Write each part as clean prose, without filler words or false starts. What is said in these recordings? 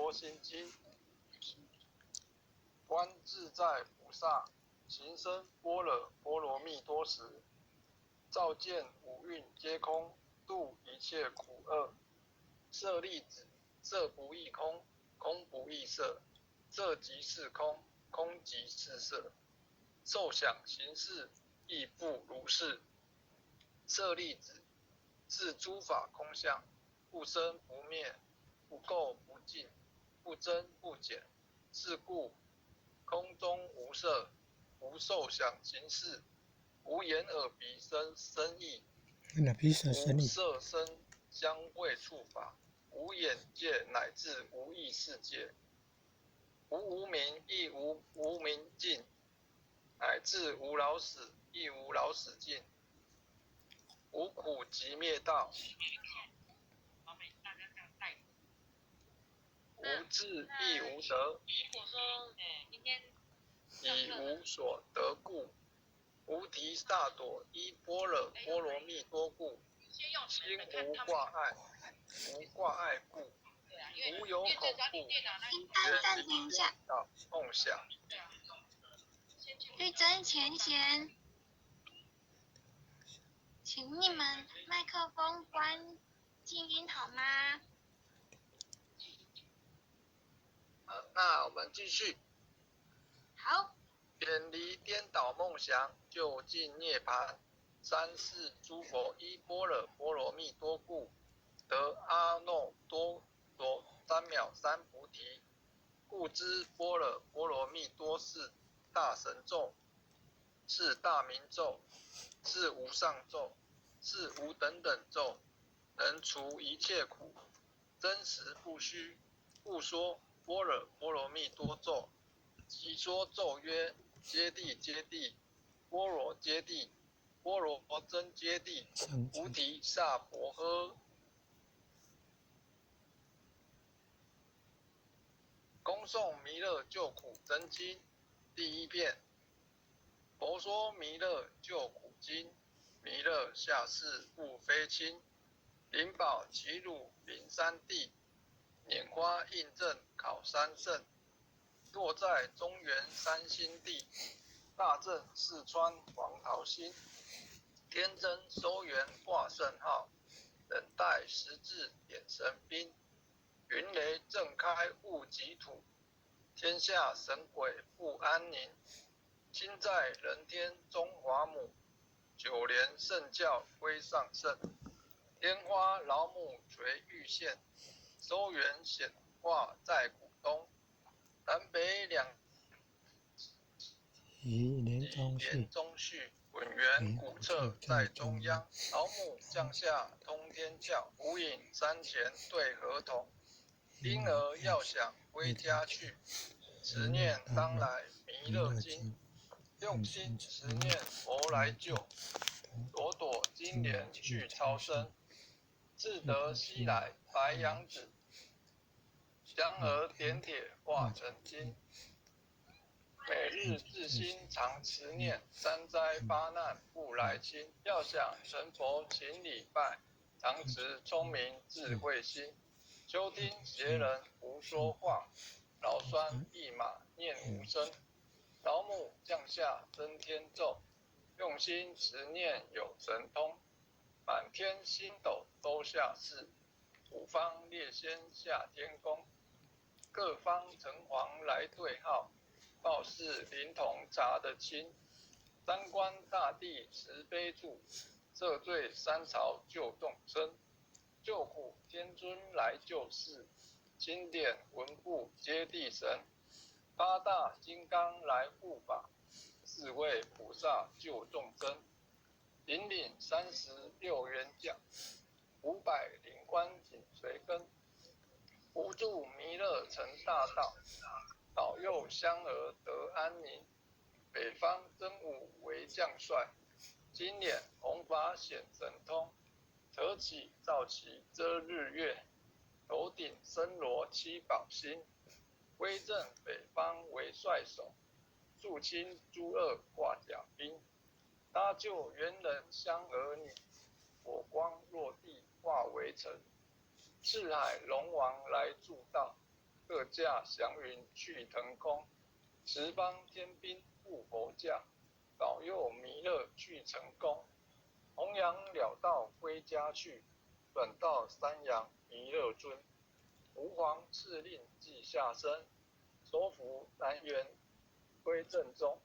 多心经。观自在菩萨行深般若波罗蜜多时，照见五蕴皆空，度一切苦厄。舍利子，色不异空，空不异色，色即是空，空即是色。受想行识亦复如是。舍利子，是诸法空相，不生不灭，不垢不净，不增不减。是故空中无色，无受想行识，无眼耳鼻身意，无色声香味触法，无眼界乃至无意识界，无无明亦无无明尽，乃至无老死亦无老死尽，无苦集灭道，无智亦无得。以无所得故，无提萨埵依般若波罗蜜多故，心无挂碍，无挂碍故，无有恐怖，暂停一下。梦想。玉珍、前贤，请你们麦克风关静音好吗？那我们继续。好。远离颠倒梦想，就近涅槃。三世诸佛依般若波罗蜜多故，得阿耨多罗三藐三菩提。故知般若波罗蜜多是大神咒，是大明咒，是无上咒，是无等等咒，能除一切苦，真实不虚。故说般若波罗蜜多咒，即说咒曰：揭谛揭谛，波罗揭谛，波罗僧揭谛，菩提萨婆诃。恭诵弥勒救苦真经第一遍。佛说弥勒救苦经，弥勒下世不非亲，灵宝齐汝临三地，拈花印证考三圣。若在中原三星地，大正四川黄桃心，天真收元挂圣号，等待时至点神兵。云雷震开物极土，天下神鬼不安宁。亲在人天中华母，九莲圣教归上圣。天花老母垂玉线，收元显化在古东。南北两以年中序，滚圆古彻在中央。老母降下通天教，无影山前对合同。婴儿要想归家去，持念当来弥勒经。用心持念佛来救，朵朵金莲去超生。自得西来白羊子，香而点铁化成金。每日自心常持念，三灾八难不来侵。要想成佛请礼拜，常持聪明智慧心。休听邪人胡说话，老栓一马念无声。老母降下真天咒，用心持念有神通。满天星斗都下世，五方列仙下天宫。各方城隍来对号，报事灵童查得清。三官大帝慈悲助，赦罪三朝救众生。救苦天尊来救世，钦点文部接地神。八大金刚来护法，四位菩萨救众生。引领36员将，500灵官紧随跟。无助弥勒成大道，保佑香儿得安宁。北方真武为将帅，金脸弘法显神通。扯起照旗遮日月，头顶森罗七宝星。威震北方为帅手，肃清诸恶挂甲兵。搭救猿人香儿女，火光落地化为尘。赤海龙王来助道，各驾祥云去腾空，十方天兵护佛驾，保佑弥勒去成功。弘扬了道归家去，转到三阳弥勒尊。吾皇敕令即下生，收服南辕归正中。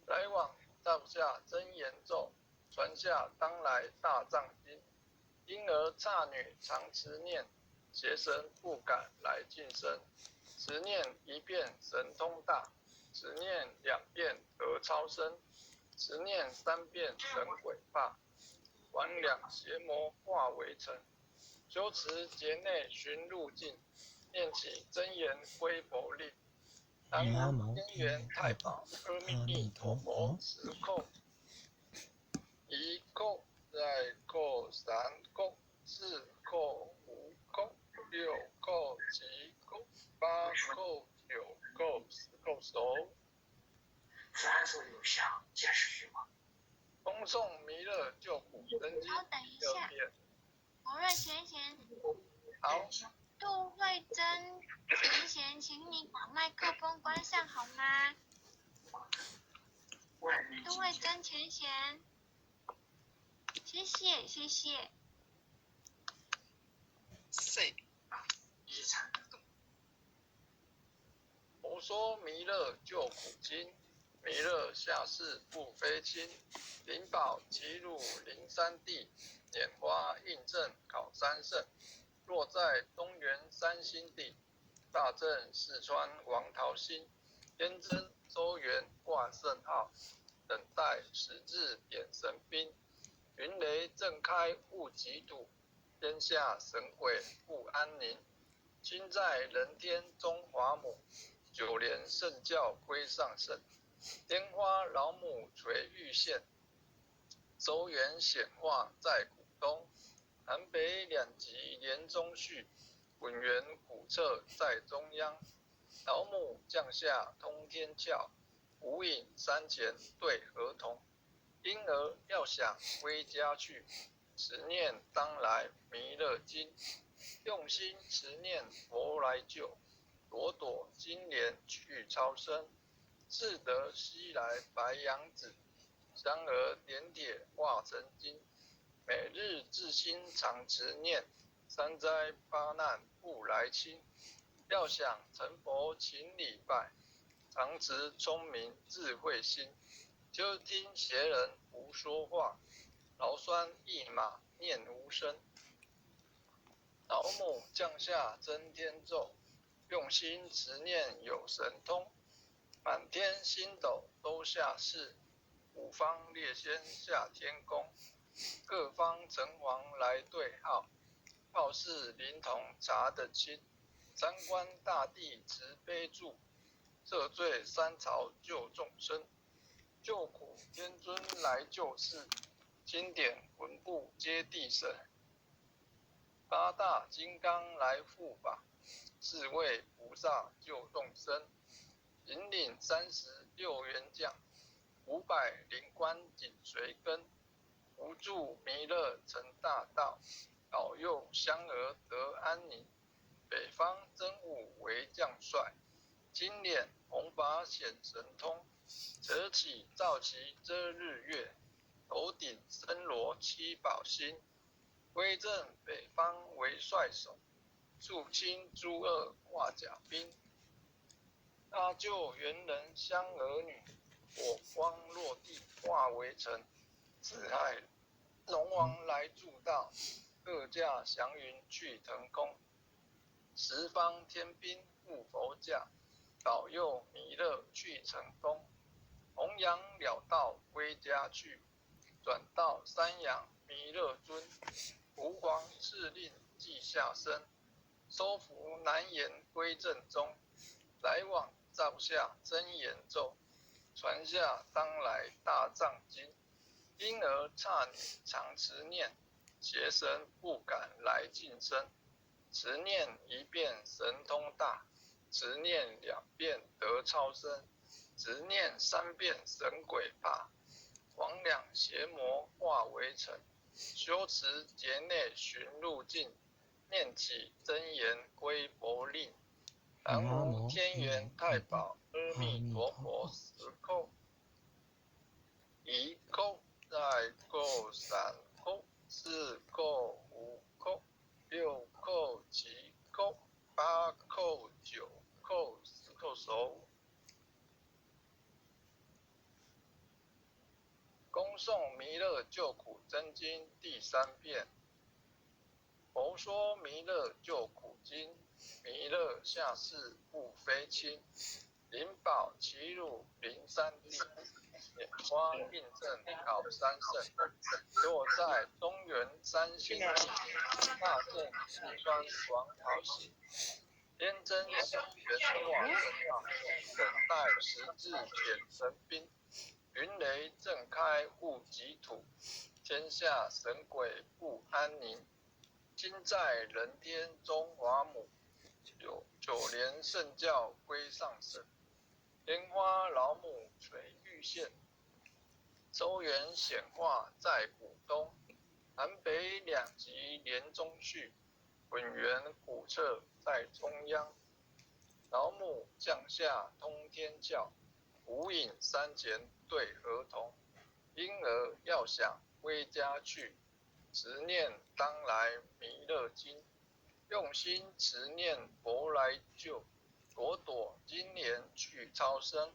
来往帐下真言咒，传下当来大藏经。婴儿刹女常持念，邪神不敢来近身。持念一遍神通大，持念两遍得超生，持念三遍神鬼怕。魍魉邪魔化为尘，修持劫内寻路径，念起真言归佛令。南无天元太保阿弥陀佛，十叩，一叩，再叩三叩，四叩五叩，六叩七叩，八叩九叩，十叩手。凡所有相，皆是虚妄。恭送弥勒救苦真经稍等一下，遍。洪瑞贤贤，好，杜慧珍贤贤，请你把麦克风关上好吗？杜慧珍贤贤，谢谢谢谢。佛说弥勒救苦经，弥勒下世不非亲，灵宝齐入灵山地，拈花印证考三圣。若在东原三星地，大正四川王桃心，天真周原挂圣号，等待十字点神兵。云雷震开雾极堵，天下神鬼不安宁。亲在人天中华母，九莲圣教归上圣。天花老母垂玉线，周原显化在古东。南北两极连中续，滚圆古刹在中央。老母降下通天教，无影山前对河童。婴儿要想归家去，持念当来弥勒经。用心持念佛来救，朵朵金莲去超生。自得西来白羊子，香儿点点化成金。每日自心常持念，三灾八难不来侵。要想成佛请礼拜，常持聪明智慧心。就听邪人胡说话，劳酸一马念无声。老母降下真天咒，用心持念有神通。满天星斗都下世，五方列仙下天宫。各方城隍来对号，报事灵童查得清。三官大帝慈悲助，赦罪三朝救众生。救苦天尊来救世，经典魂部接地神。八大金刚来护法，四位菩萨救众生。引领36员将，500灵官紧随跟。无助弥勒成大道，保佑香儿得安宁。北方真武为将帅，金脸红发显神通。折起照旗遮日月，头顶森罗七宝星。威震北方为帅首，肃清诸恶化甲兵。大救元人香儿女，火光落地化为尘。四海龙王来助道，各驾祥云去腾空。十方天兵护佛驾，保佑弥勒去成功。弘扬了道归家去，转到三阳弥勒尊。吾皇敕令即下生，收服南辕归正中。来往帐下真言咒，传下当来大藏经。婴儿刹女常持念，邪神不敢来近身。持念一遍神通大，持念两遍得超生，持念三遍神鬼怕。魍魉邪魔化为尘，修持劫内寻路径，念起真言归佛令。南无天元太保阿弥陀佛10叩。1叩再叩3叩4叩5叩6叩7叩8叩9叩10叩手。恭诵弥勒救苦真经第3遍。佛说弥勒救苦经，弥勒下世不非亲，灵宝齐入灵山地，拈花印证考三圣，落在中原三星地，大正四川王朝行，天真小元化正道，等待时至显神兵，云雷震开雾极土，天下神鬼不安宁。今在人天中华母，九莲圣教归上神，莲花老母垂玉线，周圆显化在古东，南北两极连中续，混元古彻在中央。老母降下通天教，无影山前对河童，婴儿要想归家去，执念当来弥勒经，用心持念佛来救，朵朵金莲去超生，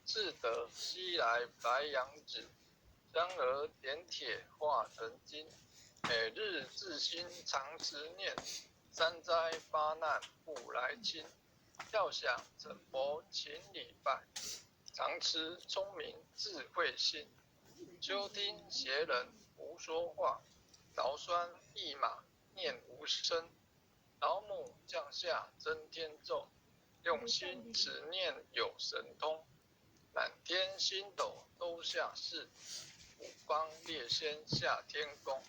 自得西来白羊子，香儿点铁化成金，每日自心常持念，三灾八难不来侵，要想成佛请礼拜，常持聪明智慧心，休听邪人胡说话，劳酸一马念无声。老母降下真天咒，用心持念有神通，满天星斗都下世，五方列仙下天宫，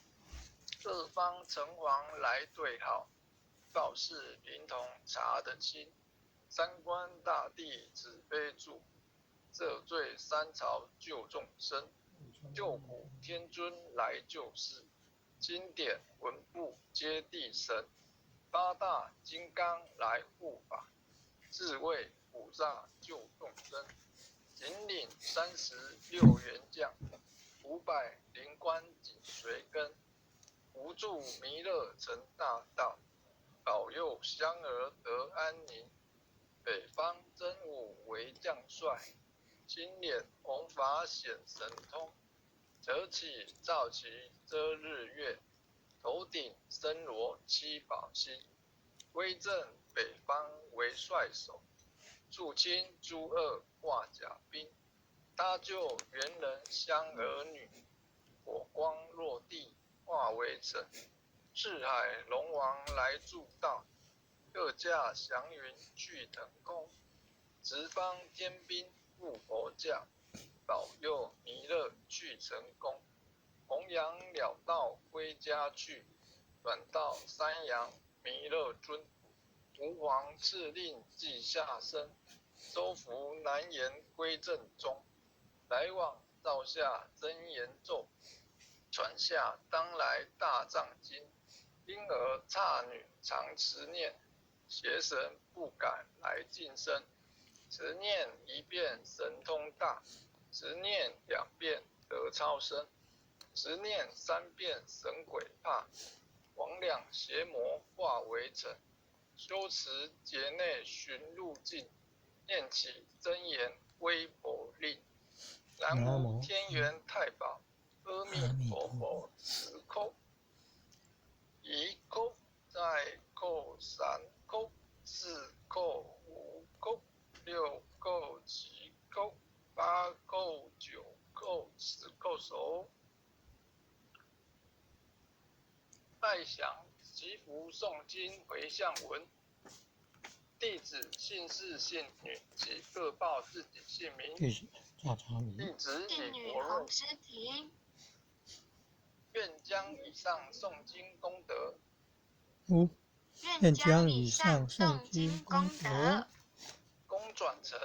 各方城隍来对号，告示灵童查得清，三官大帝指悲助，赦罪三朝救众生，救苦天尊来救世，经典文部皆地神，八大金刚来护法，智慧普萨救众生，引领36员将，500灵官紧随跟，扶助弥勒成大道，保佑香儿得安宁。北方真武为将帅，金脸弘法显神通，折起照旗遮日月，头顶森罗七宝星，威震北方为帅首，肃清诸恶化甲兵，搭救猿人香儿女，火光落地化为尘，赤海龙王来助道，各驾祥云去腾空，十方天兵护佛驾，保佑弥勒去成功，弘扬了道归家去，转到山阳弥勒尊，吾皇敕令即下生，收服难言归正中，来往照下真言咒，传下当来大藏经，婴儿刹女常持念，邪神不敢来近身，持念1遍神通大，持念2遍得超生，持念3遍神鬼怕，魍魉邪魔化为尘，修持劫内寻路径，念起真言归佛令。南无天元太保阿弥陀佛10叩。1叩再叩3叩4叩5叩6叩7叩8叩9叩10叩手。拜降祈福诵经回向文，弟子姓氏姓女，即各报自己姓名。弟子李国若，愿将以上诵经功德，愿将以上诵经功德功转成，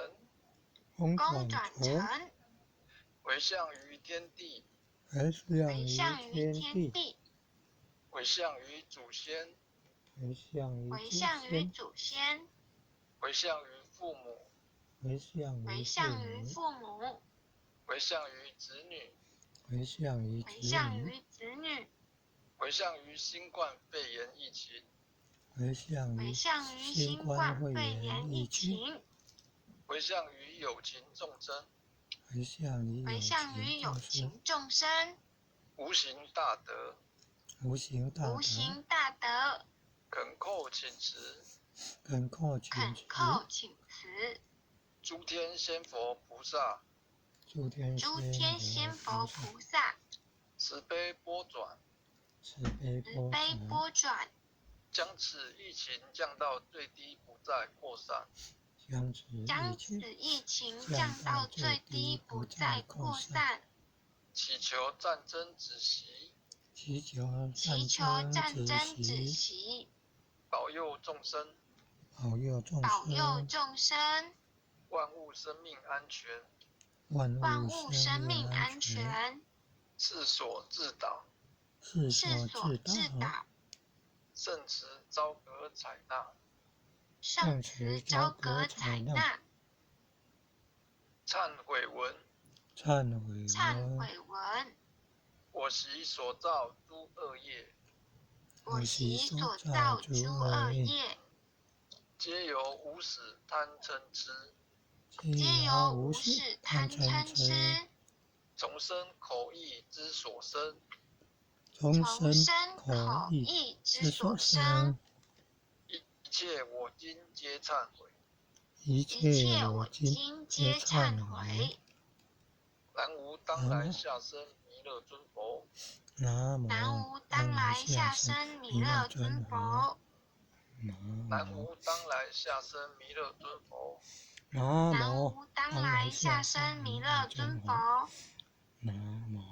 回向于天地，回向于天地，回向于祖先，回向于回祖向于先，祖先，回向于父母，回向回于向于父父母，回向于子女，母，回向于回子女，向于子女，回向于新冠肺炎疫情，回向于回向于新新冠肺冠肺炎炎疫疫情，情，回向于有情众生，回向于有回向于有情众生，情众生，无形大德，无形大德，无形大德，恳叩请辞，恳叩请恳辞，叩请辞，诸天仙佛菩萨，诸天诸天仙佛菩萨，菩萨，慈悲拨转，慈悲慈悲波转，拨转，将此疫情降到最低，不再扩散。将此疫情降到最低，不再扩散。祈求战争止息，祈求祈求战争止息，保佑众生，保佑众保佑生，众生，万物生命安全，万万物物生命安安全，世所自导，世世所自所自导，导，圣慈昭格采纳。圣慈昭格采纳。忏悔文，忏悔忏文，悔文，我习所造诸恶业，我习所造诸恶业，皆由无始贪嗔痴，皆由无始贪嗔痴，从生口意之所生，从从生生口意之所生，一切我今皆忏悔。一一切切我我今今皆忏悔。南无当来下生弥勒尊佛，南无南无当来下生弥勒尊佛，南无当来下生弥勒尊佛，南南无无当来下生弥勒尊佛，南无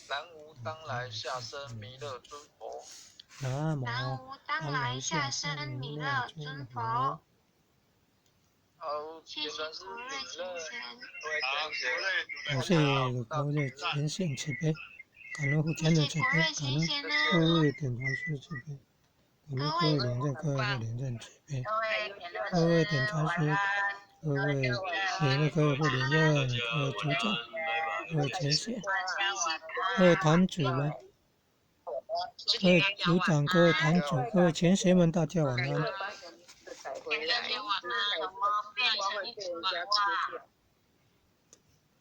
南无当来下生弥勒尊佛，南南无无当来下生弥勒尊佛。好，谢谢国瑞先生。感谢国瑞前线慈悲，感恩护前的慈悲，感恩各位点传师慈悲，感恩各位连任，各位护连任慈悲，各位点传师，各位连任，各位护连任，各位组长，各位前线，各位坛主们，各位组长，各位坛主，各位前贤们，大家晚安。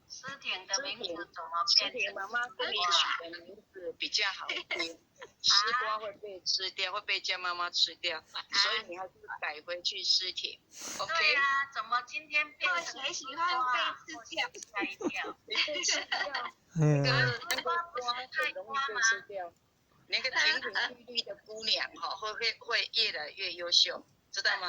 诗婷的名字怎么变成妈妈给你取的名字比较好听？丝瓜会被吃掉，会被叫妈妈吃掉，所以你还是改回去诗婷。OK？ 对啊，怎么今天变成谁喜欢被吃掉？吓一跳，被吃掉。嗯，那个瓜很容易被吃掉。那个亭亭玉立的姑娘哈，会越来越优秀，知道吗？